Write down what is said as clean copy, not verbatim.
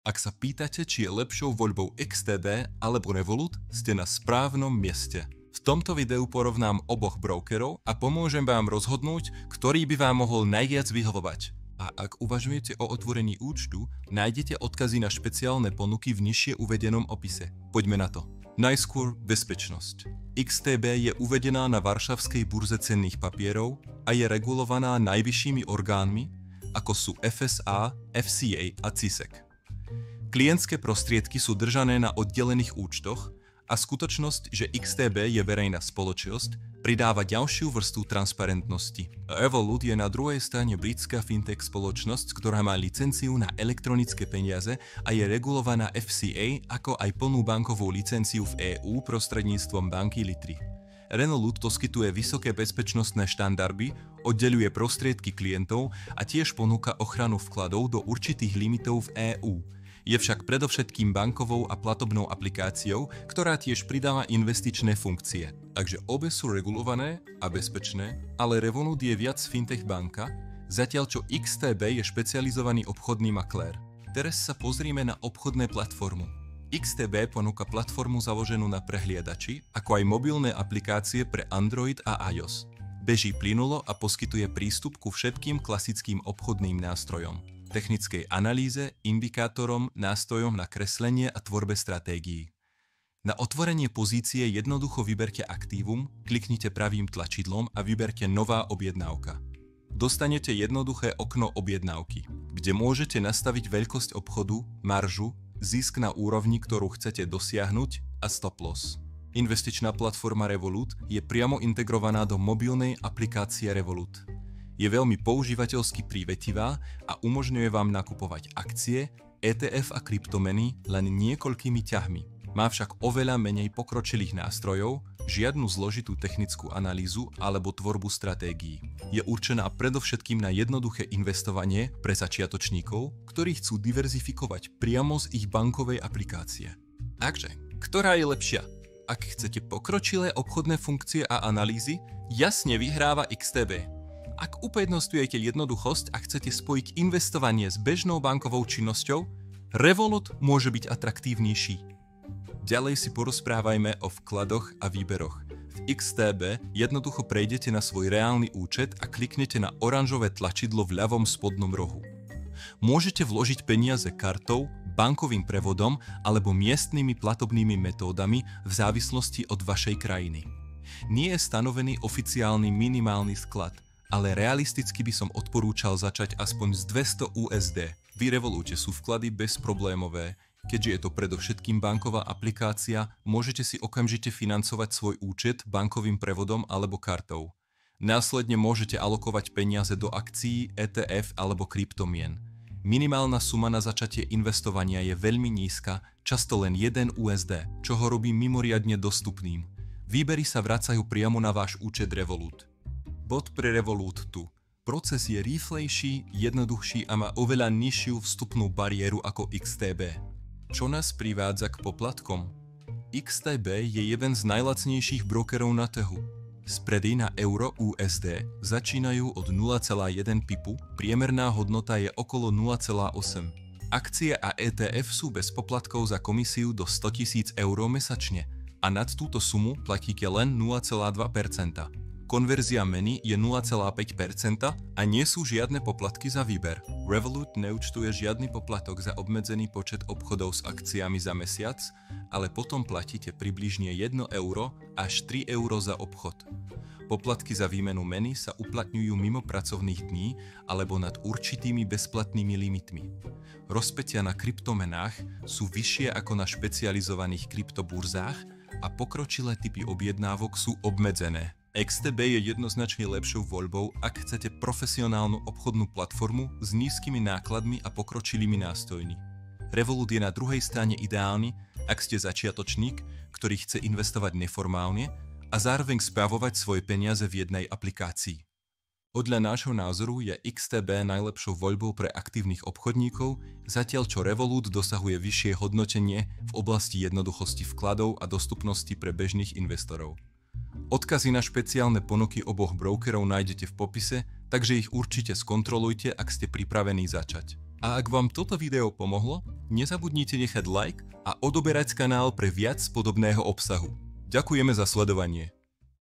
Ak sa pýtate, či je lepšou voľbou XTB alebo Revolut, ste na správnom mieste. V tomto videu porovnám oboch brokerov a pomôžem vám rozhodnúť, ktorý by vám mohol najviac vyhovovať. A ak uvažujete o otvorení účtu, nájdete odkazy na špeciálne ponuky v nižšie uvedenom opise. Poďme na to. Najskôr bezpečnosť. XTB je uvedená na Varšavskej burze cenných papierov a je regulovaná najvyššími orgánmi, ako sú FSA, FCA a CISEC. Klientské prostriedky sú držané na oddelených účtoch a skutočnosť, že XTB je verejná spoločnosť, pridáva ďalšiu vrstvu transparentnosti. Revolut je na druhej strane britská fintech spoločnosť, ktorá má licenciu na elektronické peniaze a je regulovaná FCA ako aj plnú bankovú licenciu v EÚ prostredníctvom banky Litry. Revolut poskytuje vysoké bezpečnostné štandardy, oddeľuje prostriedky klientov a tiež ponúka ochranu vkladov do určitých limitov v EÚ. Je však predovšetkým bankovou a platobnou aplikáciou, ktorá tiež pridáva investičné funkcie. Takže obe sú regulované a bezpečné, ale Revolut je viac fintech banka, zatiaľ čo XTB je špecializovaný obchodný maklér. Teraz sa pozrime na obchodné platformu. XTB ponúka platformu založenú na prehliadači, ako aj mobilné aplikácie pre Android a iOS. Beží plynulo a poskytuje prístup ku všetkým klasickým obchodným nástrojom. Technickej analýze, indikátorom, nástrojom na kreslenie a tvorbe stratégií. Na otvorenie pozície jednoducho vyberte aktívum, kliknite pravým tlačidlom a vyberte nová objednávka. Dostanete jednoduché okno objednávky, kde môžete nastaviť veľkosť obchodu, maržu, zisk na úrovni, ktorú chcete dosiahnuť a stop loss. Investičná platforma Revolut je priamo integrovaná do mobilnej aplikácie Revolut. Je veľmi používateľsky prívetivá a umožňuje vám nakupovať akcie, ETF a kryptomeny len niekoľkými ťahmi. Má však oveľa menej pokročilých nástrojov, žiadnu zložitú technickú analýzu alebo tvorbu stratégií. Je určená predovšetkým na jednoduché investovanie pre začiatočníkov, ktorí chcú diverzifikovať priamo z ich bankovej aplikácie. Takže, ktorá je lepšia? Ak chcete pokročilé obchodné funkcie a analýzy, jasne vyhráva XTB. Ak uprednostňujete jednoduchosť a chcete spojiť investovanie s bežnou bankovou činnosťou, Revolut môže byť atraktívnejší. Ďalej si porozprávajme o vkladoch a výberoch. V XTB jednoducho prejdete na svoj reálny účet a kliknete na oranžové tlačidlo v ľavom spodnom rohu. Môžete vložiť peniaze kartou, bankovým prevodom alebo miestnymi platobnými metódami v závislosti od vašej krajiny. Nie je stanovený oficiálny minimálny sklad, ale realisticky by som odporúčal začať aspoň z 200 USD. V Revolute sú vklady bezproblémové, keďže je to predovšetkým banková aplikácia, môžete si okamžite financovať svoj účet bankovým prevodom alebo kartou. Následne môžete alokovať peniaze do akcií, ETF alebo kryptomien. Minimálna suma na začatie investovania je veľmi nízka, často len 1 USD, čo ho robí mimoriadne dostupným. Výbery sa vracajú priamo na váš účet Revolut. Bod pre Revolut tu. Proces je rýchlejší, jednoduchší a má oveľa nižšiu vstupnú bariéru ako XTB. Čo nás privádza k poplatkom? XTB je jeden z najlacnejších brokerov na trhu. Spredy na euro USD začínajú od 0,1 pipu, priemerná hodnota je okolo 0,8. Akcie a ETF sú bez poplatkov za komisiu do 100 000 eur mesačne a nad túto sumu platíte len 0,2%. Konverzia meny je 0,5% a nie sú žiadne poplatky za výber. Revolut neúčtuje žiadny poplatok za obmedzený počet obchodov s akciami za mesiac, ale potom platíte približne 1 euro až 3 euro za obchod. Poplatky za výmenu meny sa uplatňujú mimo pracovných dní alebo nad určitými bezplatnými limitmi. Rozpätia na kryptomenách sú vyššie ako na špecializovaných kryptoburzách a pokročilé typy objednávok sú obmedzené. XTB je jednoznačne lepšou voľbou, ak chcete profesionálnu obchodnú platformu s nízkymi nákladmi a pokročilými nástrojmi. Revolut je na druhej strane ideálny, ak ste začiatočník, ktorý chce investovať neformálne a zároveň spravovať svoje peniaze v jednej aplikácii. Podľa nášho názoru je XTB najlepšou voľbou pre aktívnych obchodníkov, zatiaľ čo Revolut dosahuje vyššie hodnotenie v oblasti jednoduchosti vkladov a dostupnosti pre bežných investorov. Odkazy na špeciálne ponuky oboch brokerov nájdete v popise, takže ich určite skontrolujte, ak ste pripravení začať. A ak vám toto video pomohlo, nezabudnite nechať like a odoberať kanál pre viac podobného obsahu. Ďakujeme za sledovanie.